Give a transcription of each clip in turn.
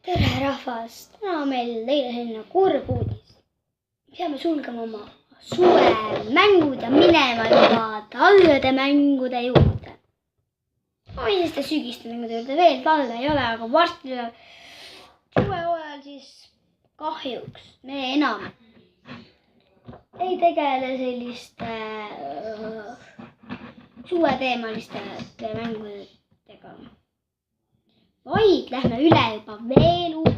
tere rahvast, täna on meil teile selline kurb uudis. Peame sulgema oma suvemängud ja minema juba talvede mängude juurde. Milliste sügiste mängude juurde veel talve ei ole, aga varsti tuleb suvehooajal siis kahjuks me enam ei tegele selliste suveteemaliste mängudega. Vaid lähme üle juba veel uut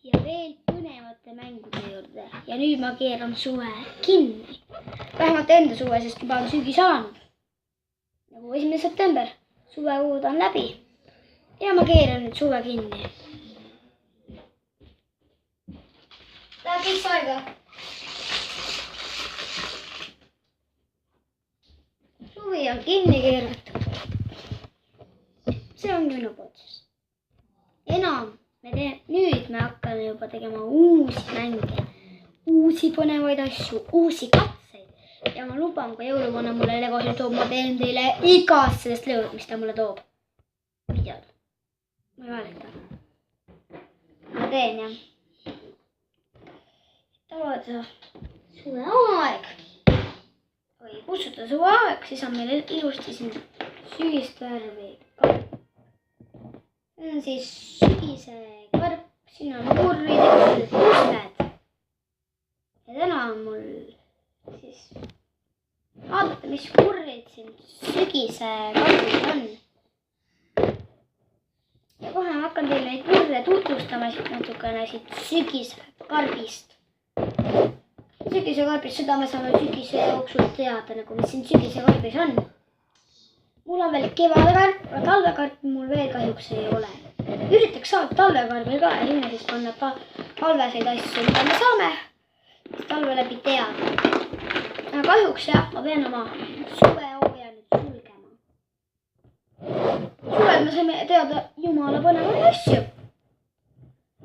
ja veel põnevate mängude juurde. Ja nüüd ma keeran suve kinni. Vähemalt enda suve, sest juba on sügis alanud. Nagu 1. september. Suvekuud on läbi. Ja ma keeran nüüd suve kinni. Läheb kõik aega. Suvi on kinni keeratud. See ongi minu poolt siis. Enam nüüd me hakkame juba tegema uusi mänge, uusi põnevaid asju, uusi katseid. Ja ma luban, kui jõuluvana mulle legosid toob, ma teen teile igast sellest lõõd, mis ta mulle toob. Videod. Ma ei valeta. Ma teen jah. Tavada suveaeg. Või kutsuda suveaeg, siis on meil ilusti siin sügist värvi karp. See on siis sügise karp, siin on murrid ja pusted. Ja täna on mul siis vaadata, mis murrid siin sügise karbis on. Ja kohe ma hakkan teile neid murre tutvustama siit natukene siit sügise karbist. Sügise karbist, seda me saame sügise jooksul teada, nagu mis siin sügise karbis on. Mul on veel kevadekarp, aga talvekarpi mul veel kahjuks ei ole. Üritaks saada talvekarbil ka ja sinna siis panna talveseid asju, mida me saame talve läbi teada. Aga kahjuks jah, ma pean oma suvehooaja nüüd sulgema. Suvel me saime teada jumala põnevaid asju.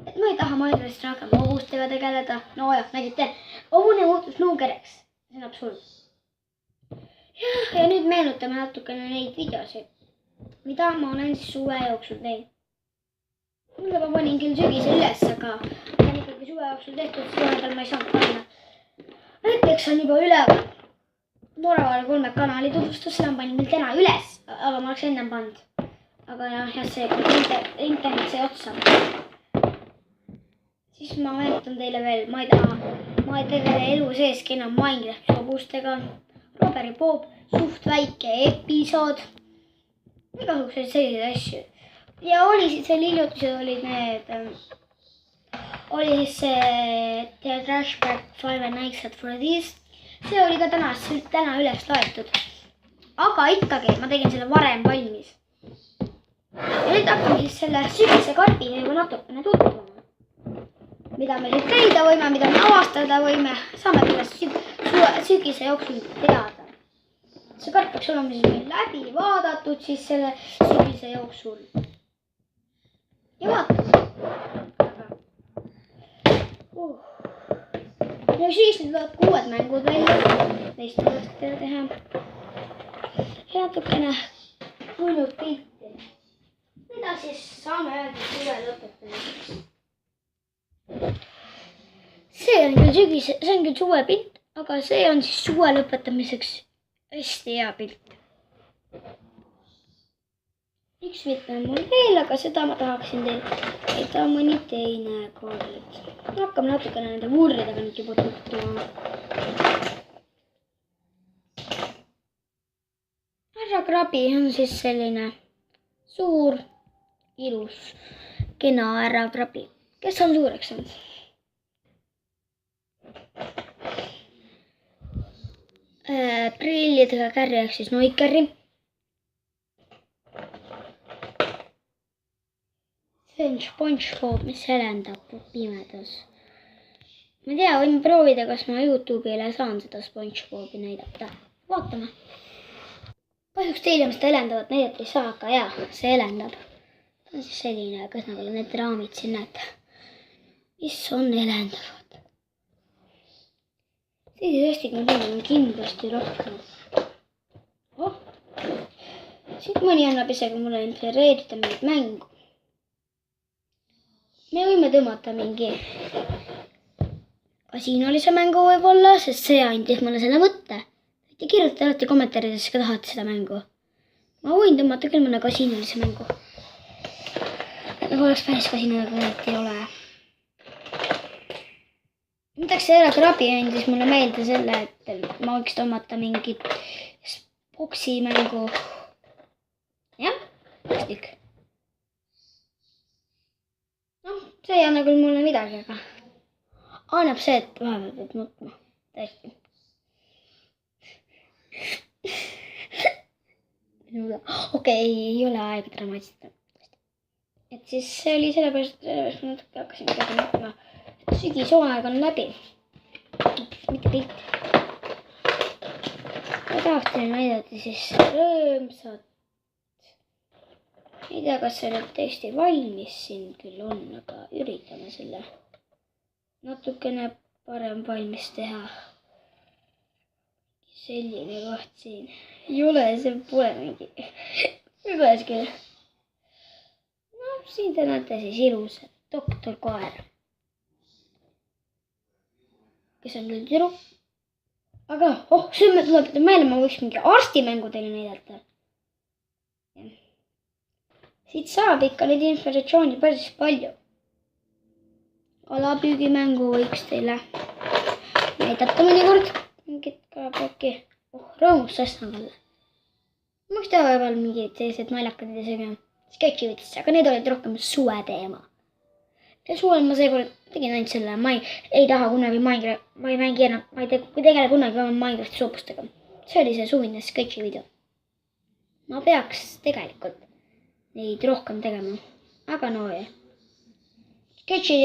Et ma ei taha Minecraftist rohkem hobustega tegeleda. No jah, nägite, hobune muutus nuugereks. See on absurd. Ja nüüd meenutame natukene neid videosid, mida ma olen siis suve jooksul teinud. Mida ma panin küll sügisel üles, aga on ikkagi suve jooksul tehtud, siis vahepeal ma ei saanud panna. Näiteks on juba üleval Noravale 3 kanali tutvustus, seda ma panin meil täna üles, aga ma oleks ennem pannud. Aga jah, see internet sai otsa. Siis ma meenutan teile veel, ma ei tegele elu seeski enam Minecraft hobustega. Roberi Bob, suht väike episood. Igasuguseid selliseid asju. Ja oli siis veel hiljutised olid need. Oli siis see The Trashback 5 Nights at Freddy's. See oli ka täna üles laetud. Aga ikkagi ma tegin selle varem valmis. Ja nüüd hakkame siis selle sügise karbiga juba natukene tutvuma. Mida me nüüd leida võime, mida me avastada võime. Saame sellest sügise jooksul teada. See karp peaks olema siis meil läbi vaadatud siis selle sügise jooksul. Ja vaatame. Ja siis nüüd võivad uued mängud välja. Neist võivad teha. Ja natukene mõnud pilti. Mida siis saame öelda suve lõpetamiseks? See on küll suve pilt, aga see on siis suve lõpetamiseks hästi hea pilt. Üks pilt on mul veel, aga seda ma tahaksin teha mõni teine kord. Hakkame natukene nende murridega nüüd juba tutvuma. Härra Krabi on siis selline suur, ilus, kena härra Krabi, kes on suureks saanud. Prillidega kärri ehk siis noikärri. See on SpongeBob, mis helendab pimedas. Ma ei tea, võime proovida, kas ma YouTube'ile saan seda SpongeBobi näidata. Vaatame. Kahjuks teile ma seda helendavat näidata ei saa, aga jah, see helendab. Ta on siis selline, kas nagu need raamid siin näete. Mis on helendavad. Sellised hästi kontiinid on kindlasti rohkem. Siit mõni annab isegi mulle inspireerida mingit mängu. me võime tõmmata mingi kasiinolise mängu võib-olla, sest see andis mulle selle mõtte. Võite kirjutada alati kommentaaridesse, kui tahate seda mängu. Ma võin tõmmata küll mõne kasiinolise mängu. Nagu oleks päris kasiinodega, et ei ole. Mõtleks selle krabi andis mulle meelde selle, et ma võiks tõmmata mingit boksi mängu. Jah, ükskõik. Noh, see ei anna küll mulle midagi, aga annab see, et vahepeal peab nutma. Täiesti. Okei, ei ole aega dramaatiliselt. Et siis see oli sellepärast ma natuke hakkasin midagi nutma. Sügishooaeg on läbi. Mitte pilti. Ma tahaks teile näidata siis rõõmsat. Ei tea, kas see nüüd tõesti valmis siin küll on, aga üritame selle natukene parem valmis teha. Selline koht siin. Ei ole, see pole mingi. Üles küll. No siin te näete siis ilusat doktor koer. Kes on küll tüdruk. Aga see me tuleb meelde, ma võiks mingi arstimängu teile näidata. Siit saab ikka neid informatsiooni päris palju. Kalapüügimängu võiks teile näidata mõnikord. Mingit kalapüüki. Rõõmus sassangalle. Ma võiks teha veel mingid sellised naljakad ja sketšivitesse, aga need olid rohkem suve teema. Ja suvel ma seekord tegin ainult selle, ma ei taha kunagi Minecraft, ma ei mängi enam, ma ei tegele kunagi Minecrafti soopustega. See oli see suvine sketšivideo. Ma peaks tegelikult neid rohkem tegema, aga no jah. Sketši,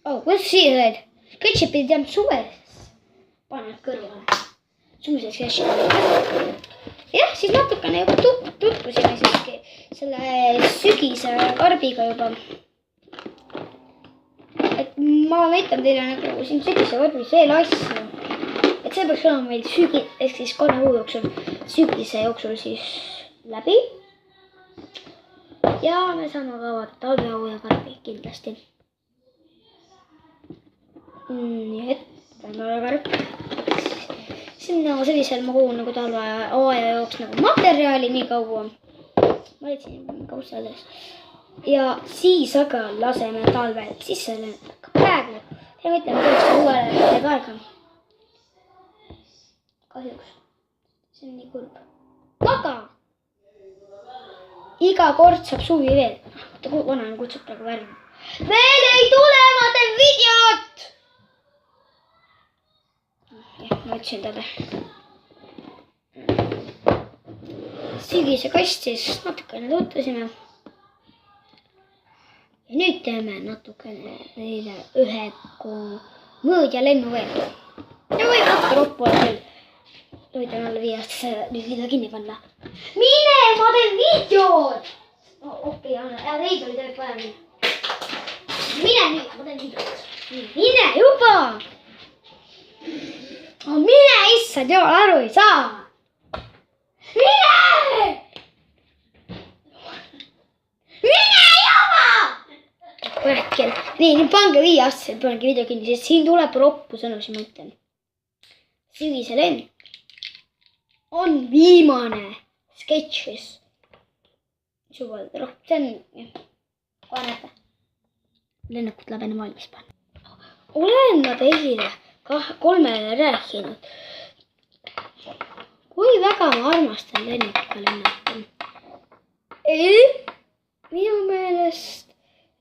kuidas siia said? Sketši pidi jääma suves. Paned kõrvale. Suvises sketši. Jah, siis natukene juba tutvusime siiski selle sügise karbiga juba. Et ma näitan teile nagu siin sügise karbis veel asju. Et see peaks olema meil ehk siis 3 kuu jooksul, sügise jooksul siis läbi. Ja me saame ka vaadata talveau ja karbi kindlasti. Nii et talvekarp. Sinna sellisel ma kogun nagu talveaja jooks nagu materjali nii kaua. Ma leidsin kaustades. Ja siis aga laseme talvel sisse ka praegu. Ja mõtleme tõesti uuele aega. Kahjuks. See on nii kurb. Aga iga kord saab suvi veel. Vanaine kutsub praegu värvi. Veel ei tule, ma teen videot! Ma ütlesin talle. Sügise kast siis natukene tutvusime. Ja nüüd teeme natukene neile ühe mõõdja lennu veel. Ja võib natuke roppu olla küll. Võidan alla 5 aastase nüüd video kinni panna. Mine, ma teen videot! Okei, Anna, ja teid oli tegelikult vaja minna. Mine nüüd, ma teen videot. Mine juba! Mine, issand, jumal aru ei saa! Mine! Mine juba! Kurekkel. Nii, nüüd pange 5 aastaselt, pange video kinni, sest siin tuleb roppu sõnu, siis ma ütlen. Sügise lend on viimane sketšis. Suvel rohkem, see on, kohe näete. Lennukut läheb enne valmis panna. Olen ma teile 3 rääkinud. Kui väga ma armastan lennukiga lennata. Minu meelest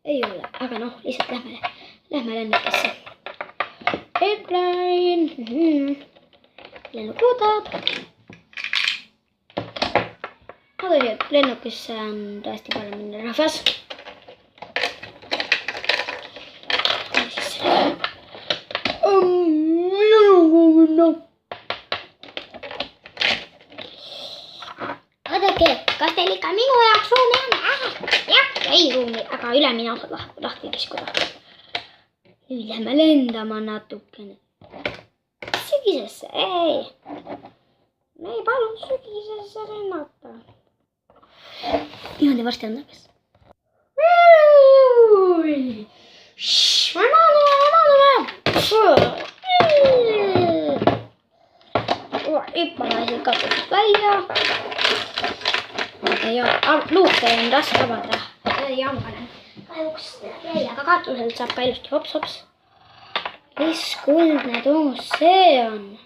ei ole, aga noh, lihtsalt lähme lennukisse. Airplane. Lennuk võtab. Aga nüüd lennukisse on tõesti parem minna rahvas. Vaadake, kas teil ikka minu jaoks ruumi on? Jah, ei ruumi, aga üle mina lahti kiskuda. Nüüd lähme lendama natukene. Sügisesse, ei. Me ei palun sügisesse lennata. Niimoodi varsti on takes. Hüppalaisen katsot välja. Ja luuke on raske avada. Jammanen. Kahjuks väljaga katuselt saab ka ilusti hops. Mis kuldne tuus see on?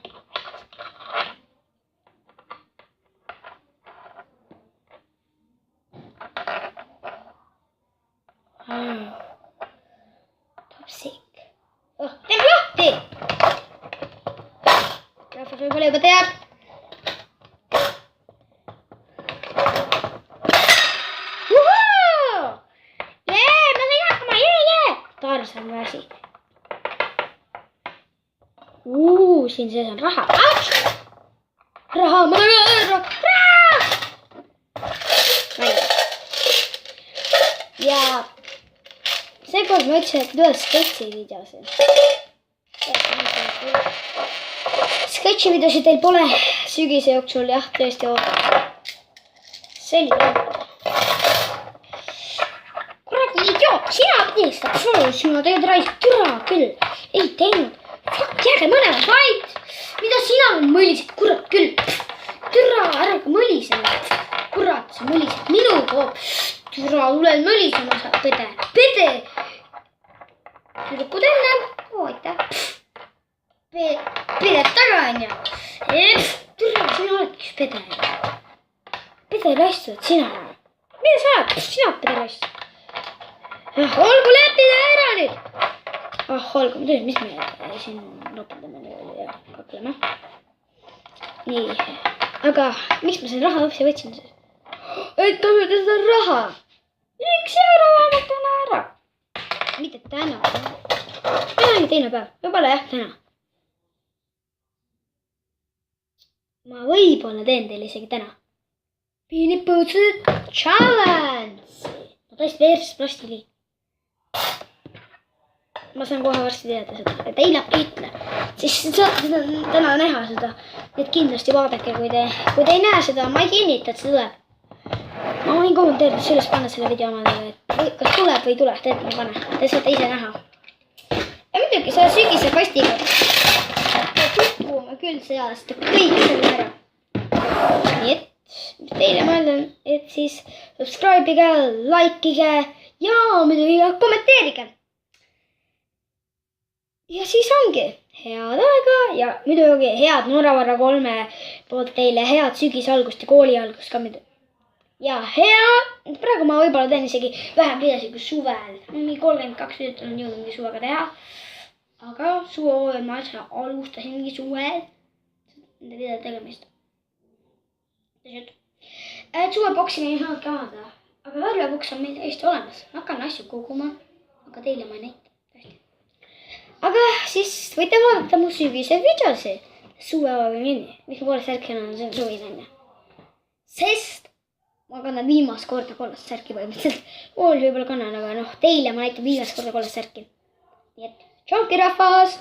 Topsik. Teeme lahti! Rahvas võib-olla juba teab. Tarzan väsi. Siin sees on raha. Raha, ma tahan raha. Ja seekord ma ütlesin, et ühes sketšivideosi. Sketšivideosi teil pole sügise jooksul jah, tõesti oodata. Selline. Sina pidid seda sina tegid raisk, türa küll, ei teinud, fuck, jääge mõlemad vait, mida sina mõlisid, kurat küll, türa, ära mõlisema, kurat, sa mõlisid minu poolt, türa, tuled mõlisema sa, pede, tüdrukud enne, oota, peded taga on ja, türa, sina oledki üks pede raistud, sina, mida sa oled, sina pede raistud. Olgu leppida ära nüüd! Olgu, mis me siin lopendame ja kakleme. Nii, aga miks ma selle raha hoopsi võtsin? Et kasutada seda raha! Miks see raha ma täna ära? Mitte täna. Täna oli teine päev, võib-olla jah, täna. Ma võib-olla teen teile isegi täna. Piinipõutsed challenge! Ma tõesti veerses plastili. Ma saan kohe varsti teada seda, et ei ütle, siis saate täna näha seda, et kindlasti vaadake, kui te ei näe seda, ma ei kinnita, et see tuleb. Ma võin kommenteerida sellest panna selle video omadele, et kas tuleb või ei tule, tead ma pane, te saate ise näha. Ja muidugi selle sügise pastiga tutvume küll seal, sest kõik selle ära. Nii et teile ma ütlen, et siis subscribe'ige, likeige ja muidugi kommenteerige. Ja siis ongi head aega ja muidugi head Norravara 3 poolt teile head sügisalgust ja kooli algust ka muidugi. Ja praegu ma võib-olla teen isegi vähem videosid kui suvel. Mingi 32 videot on jõudnud mingi suvega teha. Aga suvehooajal ma alustasin mingi suvel nende videote tegemist. Suveboksi me ei saanud ka avada, aga talveboks on meil täiesti olemas. Ma hakkan asju koguma, aga teile ma ei näita. Aga siis võite vaadata mu sügise videosi. Suvehooaeg on kinni. Miks ma kollast särki on see suvine enne? Sest ma kannan viimast korda kollast särki põhimõtteliselt. Kool võib-olla kannan, aga teile ma näitan viimast korda kollast särki. Nii et tšauki rahvas!